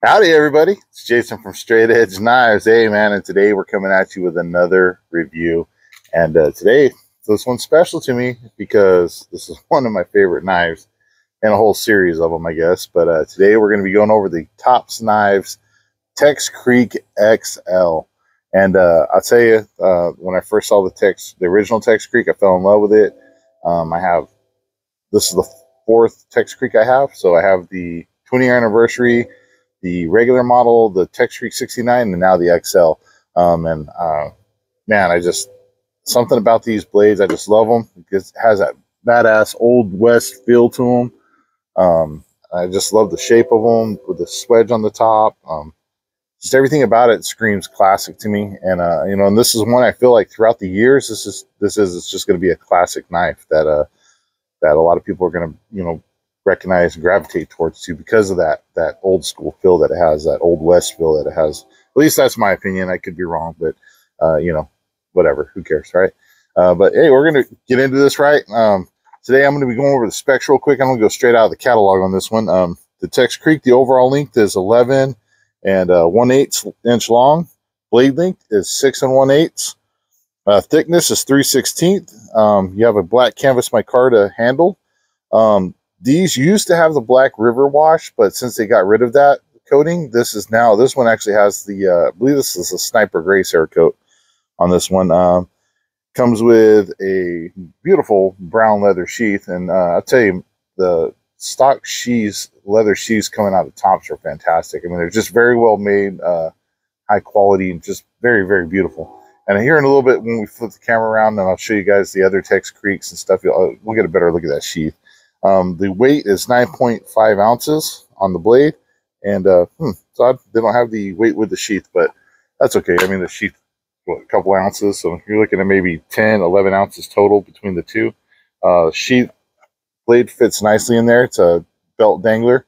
Howdy, everybody. It's Jason from Straight Edge Knives. Hey, man, and today we're coming at you with another review. And today, this one's special to me because this is one of my favorite knives and a whole series of them, I guess. But today we're going to be going over the Tops Knives Tex Creek XL. And I'll tell you, when I first saw the original Tex Creek, I fell in love with it. This is the fourth Tex Creek I have. So I have the 20-year anniversary, the regular model, the Tex Creek 69, and now the XL. Man, something about these blades, I just love them. It has that badass Old West feel to them. I just love the shape of them with the swedge on the top. Just everything about it screams classic to me. And and this is one I feel like throughout the years, it's just going to be a classic knife that a lot of people are going to recognize and gravitate towards too, because of that old school feel that it has, that Old West feel that it has. At least that's my opinion. I could be wrong, but whatever, who cares, right? But hey, we're gonna get into this, right? Today I'm going to be going over the specs real quick. I'm going to go straight out of the catalog on this one. The Tex Creek, the overall length is 11 and 1/8 inch long. Blade length is 6 1/8. Thickness is 3/16. You have a black canvas micarta handle. These used to have the black river wash, but since they got rid of that coating, this one actually has the, I believe this is a sniper gray Cerakote on this one. Comes with a beautiful brown leather sheath. And I'll tell you, the stock leather sheaths coming out of the Tops are fantastic. I mean, they're just very well made, high quality, and just very, very beautiful. And here in a little bit, when we flip the camera around, and I'll show you guys the other Tex Creeks and stuff, we'll get a better look at that sheath. The weight is 9.5 ounces on the blade, and it's odd they don't have the weight with the sheath, but that's okay. I mean, the sheath, a couple ounces, so you're looking at maybe 10, 11 ounces total between the two. Sheath blade fits nicely in there. It's a belt dangler.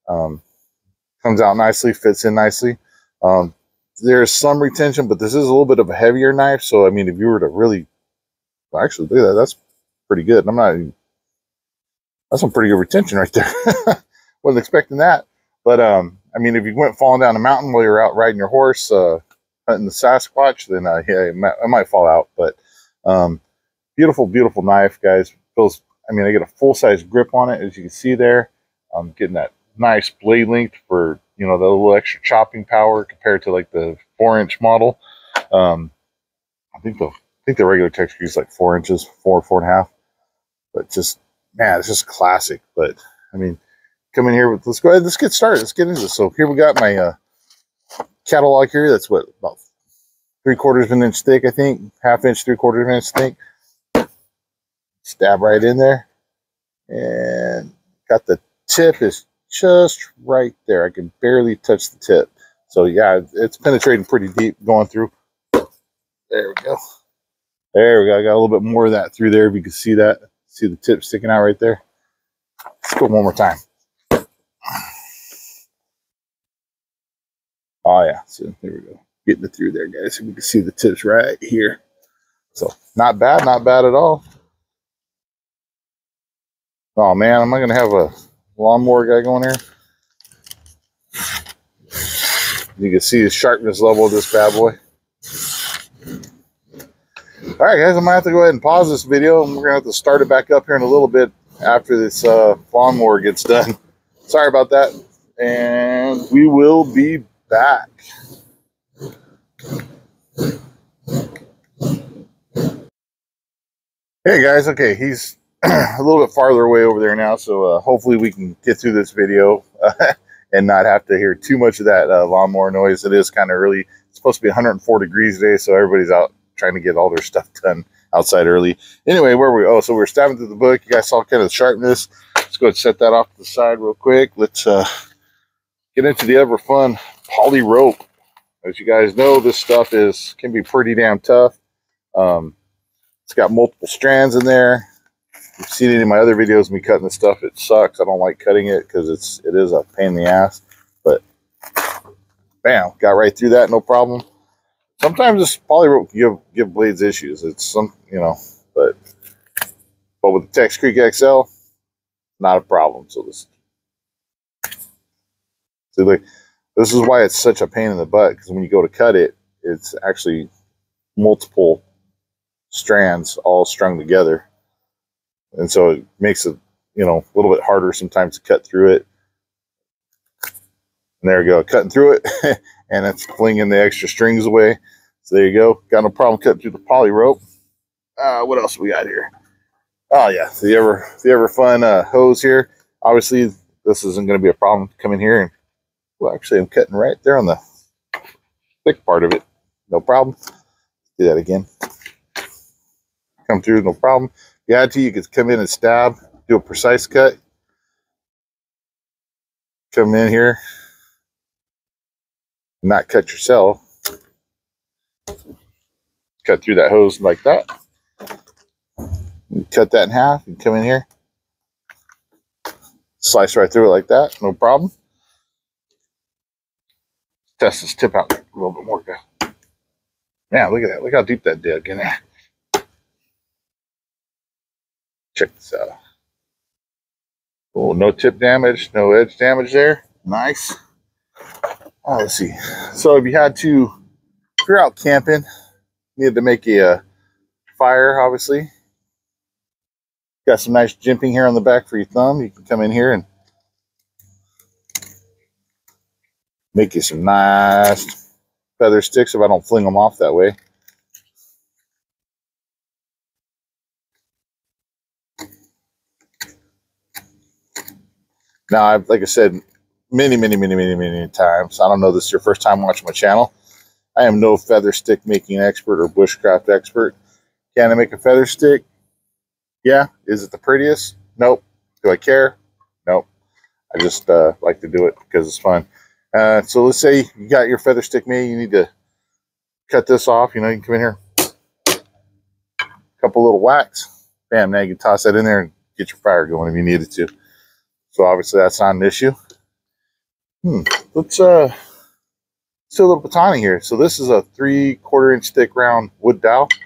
Comes out nicely, fits in nicely. There's some retention, but this is a little bit of a heavier knife, so I mean, if you were to really, well, actually, look at that, that's pretty good. That's some pretty good retention right there. Wasn't expecting that. But, I mean, if you went falling down a mountain while you're out riding your horse, hunting the Sasquatch, then, yeah, it might fall out. But beautiful, beautiful knife, guys. I get a full-size grip on it, as you can see there. I'm getting that nice blade length for, the little extra chopping power compared to, like, the 4-inch model. I think the regular Tex Creek is like 4 inches, 4.5. But just... man, it's just classic. But I mean, come in here let's go ahead, let's get started, let's get into this. So here we got my catalog here. That's what, about 3/4 of an inch thick, I think, 1/2 inch, 3/4 of an inch thick. Stab right in there, and got the tip is just right there. I can barely touch the tip, so yeah, it's penetrating pretty deep going through. There we go. There we go. I got a little bit more of that through there, if you can see that. See the tip sticking out right there. Let's go one more time. Oh yeah, so there we go. Getting it through there, guys. So we can see the tips right here. So not bad at all. Oh man, am I gonna have a lawnmower guy going here? You can see the sharpness level of this bad boy. All right, guys, I'm gonna have to go ahead and pause this video, and we're gonna have to start it back up here in a little bit after this lawnmower gets done. Sorry about that, and we will be back. Hey guys, okay, he's a little bit farther away over there now, so hopefully we can get through this video and not have to hear too much of that lawnmower noise. It is kind of early. It's supposed to be 104 degrees today, so everybody's out trying to get all their stuff done outside early. Anyway, so we're stabbing through the book. You guys saw kind of the sharpness. Let's go ahead and set that off to the side real quick. Let's get into the ever fun poly rope. As you guys know, this stuff can be pretty damn tough. It's got multiple strands in there. If you've seen any of my other videos of me cutting this stuff, it sucks. I don't like cutting it because it is a pain in the ass. But bam, got right through that, no problem. Sometimes this poly rope can give blades issues. It's but with the Tex Creek XL, not a problem. So this, see, like, This is why it's such a pain in the butt, because when you go to cut it, it's actually multiple strands all strung together. And so it makes it, you know, a little bit harder sometimes to cut through it. And there you go, cutting through it, and it's flinging the extra strings away. So there you go. Got no problem cutting through the poly rope. What else we got here? Oh yeah, the ever fun hose here. Obviously, this isn't going to be a problem to come in here and, well, actually, I'm cutting right there on the thick part of it. No problem. Do that again. Come through, no problem. If you had to, you could come in and stab, do a precise cut. Come in here, not cut yourself. Cut through that hose like that. Cut that in half and come in here. Slice right through it like that, no problem. Test this tip out a little bit more. Man, look at that. Look how deep that dug in there. Check this out. Oh, no tip damage, no edge damage there. Nice. Oh, let's see. So if you had to, if you're out camping, needed to make a fire, obviously. Got some nice jimping here on the back for your thumb. You can come in here and make you some nice feather sticks if I don't fling them off that way. Now, like I said, many times, I don't know this is your first time watching my channel. I am no feather stick making expert or bushcraft expert. Can I make a feather stick? Yeah. Is it the prettiest? Nope. Do I care? Nope. I just like to do it because it's fun. So let's say you got your feather stick made. You need to cut this off. You know, you can come in here, couple little whacks. Bam, now you can toss that in there and get your fire going if you needed to. So obviously that's not an issue. Let's do a little batoning here. So this is a 3/4 inch thick round wood dowel. So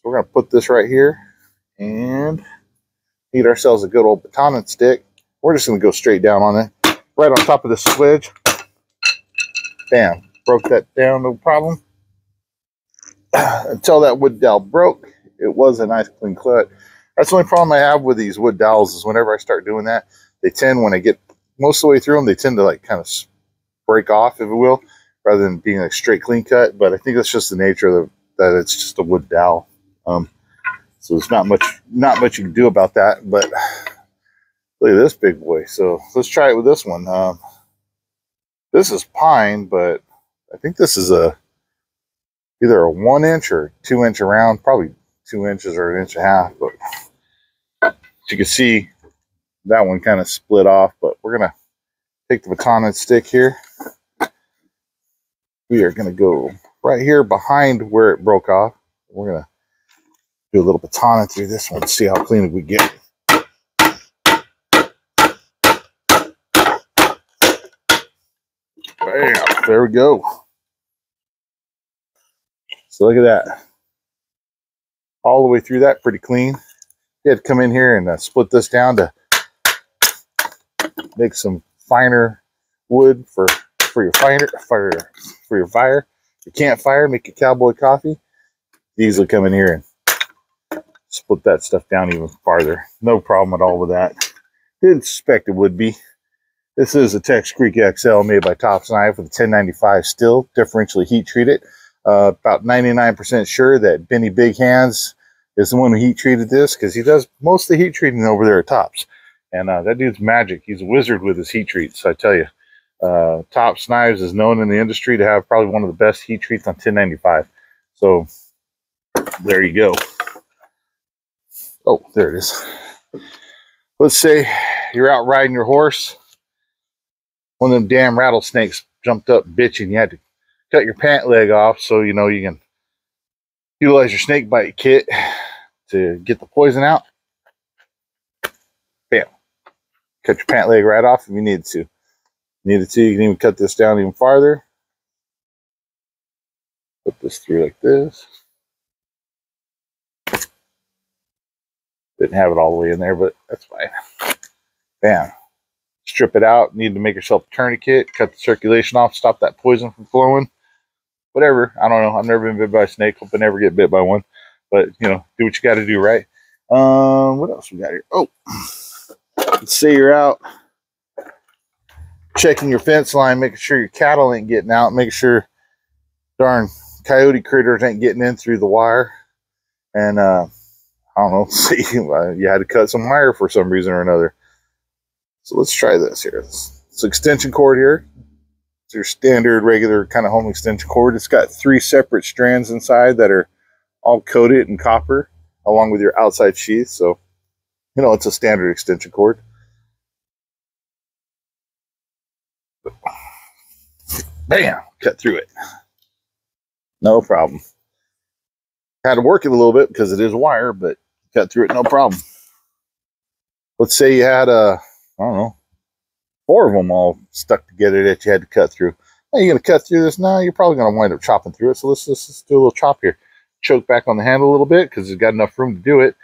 we're going to put this right here and need ourselves a good old batoning stick. We're just going to go straight down on it, right on top of this swedge. Bam, broke that down, no problem. Until that wood dowel broke, it was a nice clean cut. That's the only problem I have with these wood dowels is whenever I start doing that, they tend, when I get most of the way through them, they tend to like kind of break off, if you will, rather than being like straight clean cut. But I think that's just the nature of that it's just a wood dowel. So there's not much you can do about that. But look at this big boy. So let's try it with this one. This is pine, but I think this is either a 1 inch or 2 inch around, probably 2 inches or 1.5 inches. But as you can see, that one kind of split off. But we're gonna take the baton stick here. We are gonna go right here behind where it broke off. We're gonna do a little baton through this one, see how clean we get. Bam, there we go. So look at that. All the way through that, pretty clean. You had to come in here and split this down to make some finer wood for your fire. If you can't fire, make your cowboy coffee. Easily come in here and split that stuff down even farther. No problem at all with that. Didn't suspect it would be. This is a Tex Creek XL made by Tops Knife with a 1095 steel, differentially heat treated. About 99% sure that Benny Big Hands is the one who heat treated this, because he does most of the heat treating over there at Tops. And that dude's magic. He's a wizard with his heat treats, I tell you. Tops Knives is known in the industry to have probably one of the best heat treats on 1095. So there you go. Oh, there it is. Let's say you're out riding your horse. One of them damn rattlesnakes jumped up bitching. You had to cut your pant leg off so you know you can utilize your snake bite kit to get the poison out. Bam. Cut your pant leg right off if you need to. You can even cut this down even farther. Put this through like this. Didn't have it all the way in there, but that's fine. Bam. strip it out. Need to make yourself a tourniquet, cut the circulation off, stop that poison from flowing. Whatever. I don't know. I've never been bit by a snake. Hope I never get bit by one. But, you know, do what you got to do, right? What else we got here? Oh, let's say you're out checking your fence line, making sure your cattle ain't getting out, making sure darn coyote critters ain't getting in through the wire. And, I don't know, see, you had to cut some wire for some reason or another. So let's try this here. It's extension cord here. It's your standard, regular kind of home extension cord. It's got 3 separate strands inside that are all coated in copper, along with your outside sheath. So, you know, it's a standard extension cord. Bam! Cut through it. No problem. Had to work it a little bit because it is wire, but cut through it no problem. Let's say you had I don't know, 4 of them all stuck together that you had to cut through. Now you're going to cut through this? No, you're probably going to wind up chopping through it. So let's just do a little chop here. Choke back on the handle a little bit because it's got enough room to do it.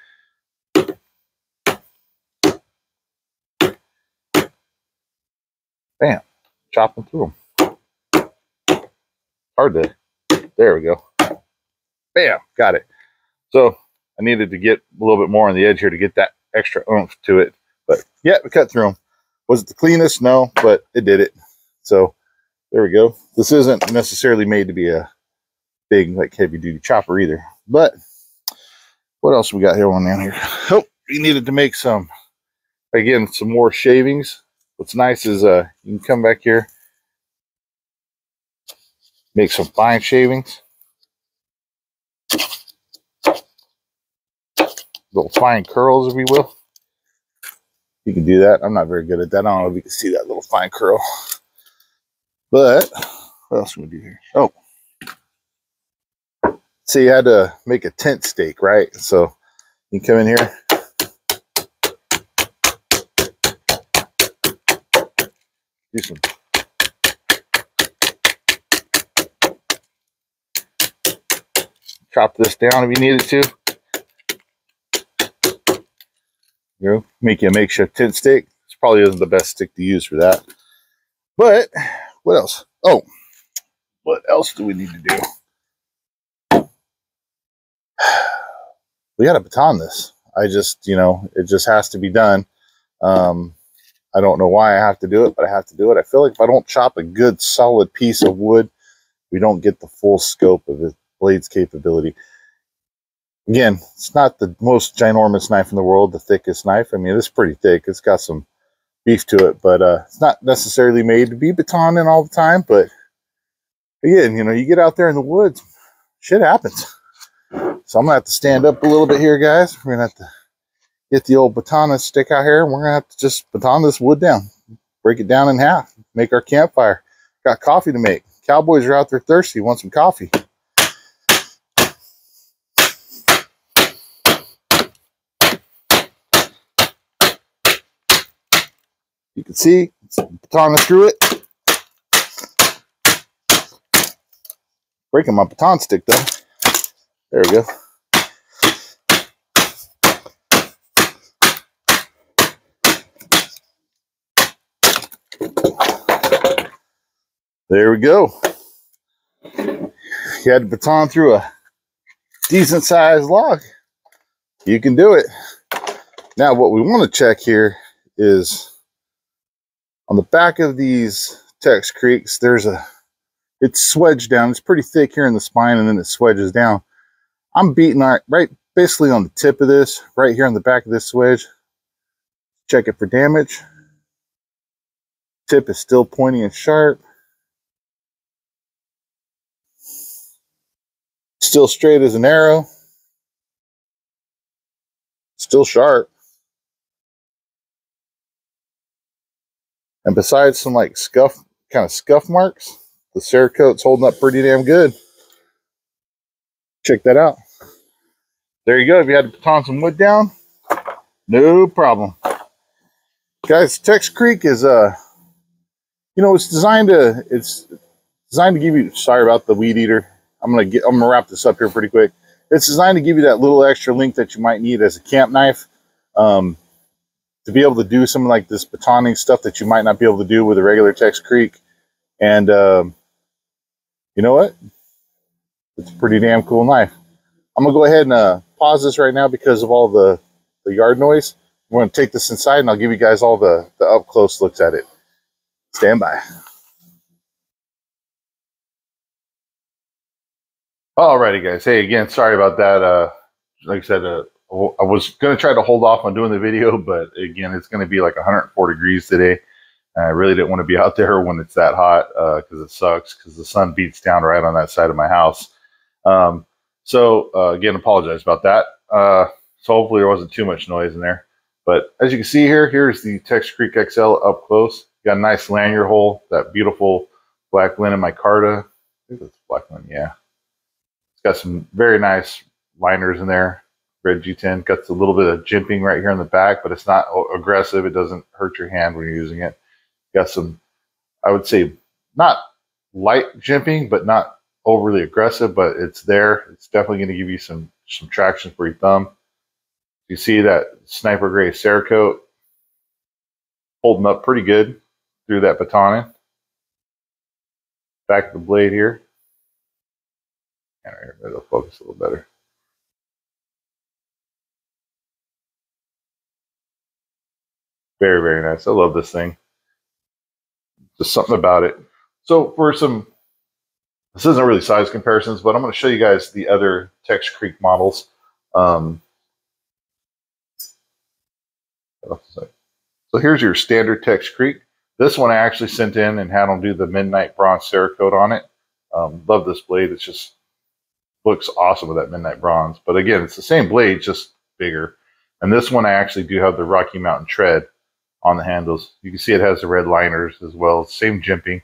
Bam. Chopping through them. Hard to. There we go. Bam. Got it. So I needed to get a little bit more on the edge here to get that extra oomph to it. But yeah, we cut through them. Was it the cleanest? No, but it did it. So there we go. This isn't necessarily made to be a big, like, heavy duty chopper either. But what else we got here on down here? Oh, we needed to make some, again, some more shavings. What's nice is you can come back here, make some fine shavings. Little fine curls, if you will. You can do that. I'm not very good at that. I don't know if you can see that little fine curl. But what else can we do here? Oh, so you had to make a tent stake, right? So you come in here. Do some. Chop this down if you needed to. You know, make you a makeshift tent stake. This probably isn't the best stick to use for that. But what else? Oh, what else do we need to do? We got to baton this. I just, you know, it just has to be done. I don't know why I have to do it, but I have to do it. I feel like if I don't chop a good solid piece of wood, we don't get the full scope of the blade's capability. Again, it's not the most ginormous knife in the world, the thickest knife. I mean, it's pretty thick. It's got some beef to it, but it's not necessarily made to be batoning all the time. But again, you know, you get out there in the woods, shit happens. So I'm going to have to stand up a little bit here, guys. We're going to have to get the old baton stick out here, and we're going to have to just baton this wood down, break it down in half, make our campfire. Got coffee to make. Cowboys are out there thirsty, want some coffee. You can see, baton through it. Breaking my baton stick though. There we go. There we go. You had to baton through a decent sized log. You can do it. Now what we want to check here is on the back of these Tex Creeks, it's swedged down. It's pretty thick here in the spine, and then it swedges down. I'm beating right basically on the tip of this, right here on the back of this swedge. Check it for damage. Tip is still pointy and sharp. Still straight as an arrow. Still sharp. And besides some like kind of scuff marks, the Cerakote's holding up pretty damn good. Check that out. There you go. If you had to baton some wood down, no problem. Guys, Tex Creek is you know, it's designed to give you, sorry about the weed eater. I'm gonna wrap this up here pretty quick. It's designed to give you that little extra length that you might need as a camp knife. To to be able to do some like this batoning stuff that you might not be able to do with a regular Tex Creek. And you know what? It's a pretty damn cool knife. I'm gonna go ahead and pause this right now because of all the yard noise. I'm gonna take this inside and I'll give you guys all the up close looks at it. Stand by. Alrighty, guys. Hey, again, sorry about that. Like I said, I was going to try to hold off on doing the video, but again, it's going to be like 104 degrees today. I really didn't want to be out there when it's that hot because it sucks because the sun beats down right on that side of my house. Again, apologize about that. So hopefully there wasn't too much noise in there. But as you can see here, here's the Tex Creek XL up close. Got a nice lanyard hole, that beautiful black linen micarta. I think that's black linen, yeah. It's got some very nice liners in there. Red G10. Got a little bit of jimping right here on the back, but it's not aggressive. It doesn't hurt your hand when you're using it. Got some, I would say, not light jimping, but not overly aggressive, but it's there. It's definitely going to give you some traction for your thumb. You see that sniper gray Cerakote holding up pretty good through that batoning. Back of the blade here. It'll focus a little better. Very, very nice. I love this thing. Just something about it. So for some, this isn't really size comparisons, but I'm going to show you guys the other Tex Creek models. So here's your standard Tex Creek. This one I actually sent in and had them do the Midnight Bronze Cerakote on it. Love this blade. It's just looks awesome with that Midnight Bronze. But again, it's the same blade, just bigger. And this one I actually do have the Rocky Mountain tread on the handles. You can see it has the red liners as well. Same jimping.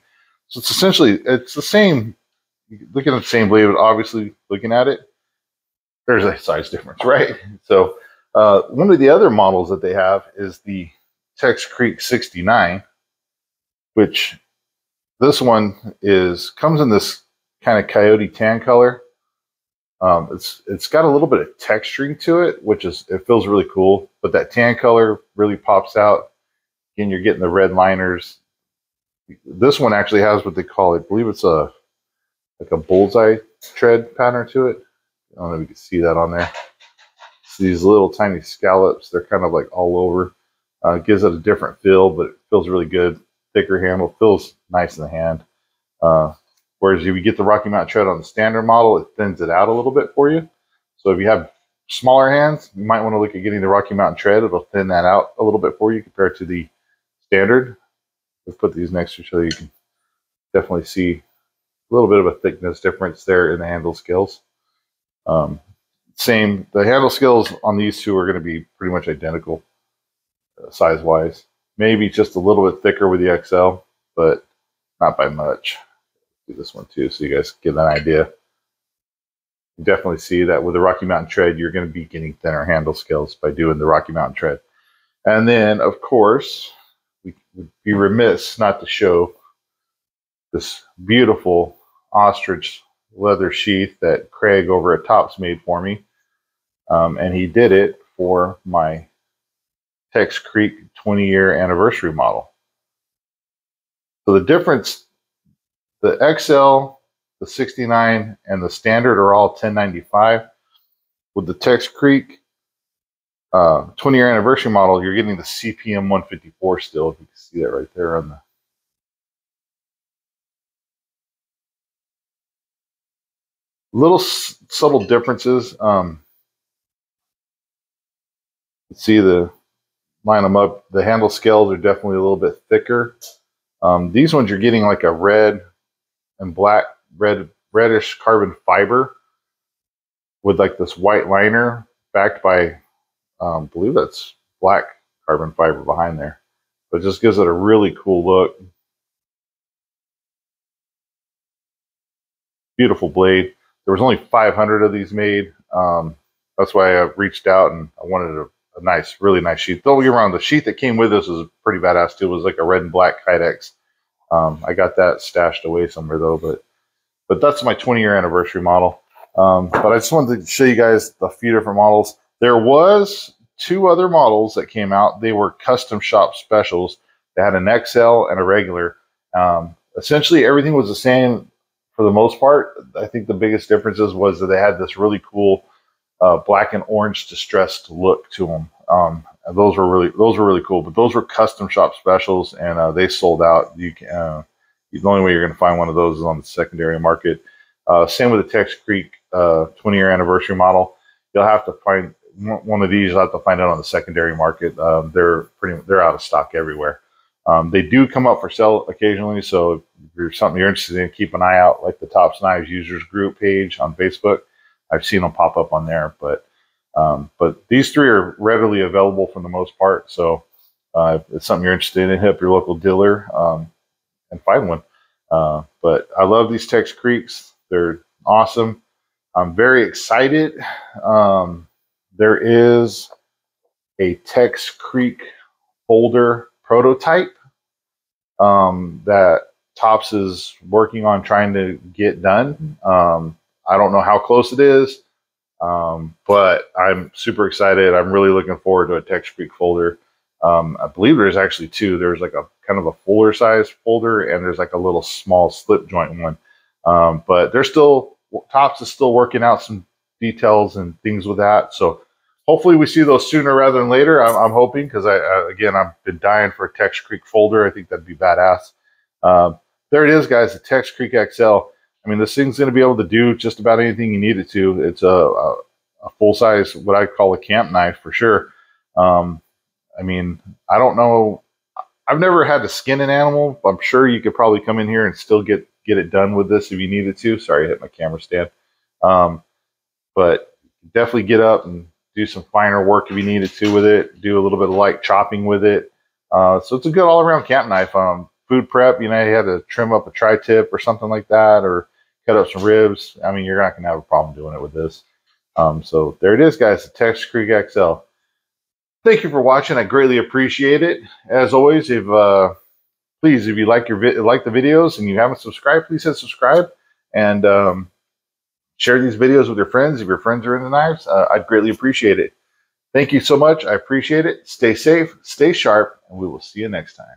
So it's essentially, it's the same, looking at the same blade, but obviously looking at it, there's a size difference, right? So one of the other models that they have is the Tex Creek 69, which this one comes in this kind of coyote tan color. It's got a little bit of texturing to it, which it feels really cool, but that tan color really pops out. Again, you're getting the red liners. This one actually has what they call, I believe it's like a bullseye tread pattern to it. I don't know if you can see that on there. It's these little tiny scallops. They're kind of like all over. Gives it a different feel, but it feels really good. Thicker handle, feels nice in the hand. Whereas if you get the Rocky Mountain tread on the standard model, it thins it out a little bit for you. So if you have smaller hands, you might want to look at getting the Rocky Mountain tread. It'll thin that out a little bit for you compared to the standard. Let's put these next to each other. You can definitely see a little bit of a thickness difference there in the handle scales. The handle scales on these two are going to be pretty much identical size-wise. Maybe just a little bit thicker with the XL, but not by much. Do this one too so you guys get an idea. You definitely see that with the Rocky Mountain tread, you're going to be getting thinner handle scales by doing the Rocky Mountain tread. And then, of course, we would be remiss not to show this beautiful ostrich leather sheath that Craig over at Tops made for me. And he did it for my Tex Creek 20-year anniversary model. So the difference, the XL, the 69, and the standard are all $10.95. With the Tex Creek 20-year anniversary model, you're getting the CPM 154 still. If you can see that right there on the little subtle differences. See line them up. The handle scales are definitely a little bit thicker. These ones you're getting like a red and black, reddish carbon fiber with like this white liner backed by, I believe that's black carbon fiber behind there. But it just gives it a really cool look. Beautiful blade. There was only 500 of these made. That's why I reached out and I wanted a nice, really nice sheath. Don't get me wrong, the sheath that came with this was pretty badass too. It was like a red and black Kydex. I got that stashed away somewhere though, but that's my 20-year anniversary model. But I just wanted to show you guys a few different models. There was two other models that came out. They were custom shop specials. They had an XL and a regular. Essentially, everything was the same for the most part. I think the biggest differences was that they had this really cool black and orange distressed look to them. Those were really cool. But those were custom shop specials, and they sold out. The only way you're going to find one of those is on the secondary market. Same with the Tex Creek 20-year anniversary model. You'll have to find one of these. You'll have to find it on the secondary market. They're out of stock everywhere. They do come up for sale occasionally, so if there's something you're interested in, keep an eye out, like the Tops Knives Users Group page on Facebook. I've seen them pop up on there, but these three are readily available for the most part. So if it's something you're interested in, hit up your local dealer and find one. But I love these Tex Creeks. They're awesome. I'm very excited. There is a Tex Creek folder prototype that Tops is working on trying to get done. I don't know how close it is, but I'm super excited. I'm really looking forward to a Tex Creek folder. I believe there's actually two. There's like a kind of a fuller size folder, and there's like a little small slip joint one. But Tops is still working out some details and things with that. So hopefully we see those sooner rather than later. I'm hoping, because again, I've been dying for a Tex Creek folder. I think that'd be badass. There it is, guys, the Tex Creek XL. I mean, this thing's going to be able to do just about anything you need it to. It's a full-size, what I call a camp knife for sure. I mean, I don't know. I've never had to skin an animal. I'm sure you could probably come in here and still get it done with this if you needed to. Sorry, I hit my camera stand. But definitely get up and do some finer work if you needed to with it. Do a little bit of light chopping with it. So it's a good all-around camp knife. Food prep, you had to trim up a tri-tip or something like that, or cut up some ribs. I mean, you're not going to have a problem doing it with this. So there it is, guys, the Tex Creek XL. Thank you for watching. I greatly appreciate it. As always, please, if you like the videos and you haven't subscribed, please hit subscribe and share these videos with your friends. If your friends are into knives, I'd greatly appreciate it. Thank you so much. I appreciate it. Stay safe, stay sharp, and we will see you next time.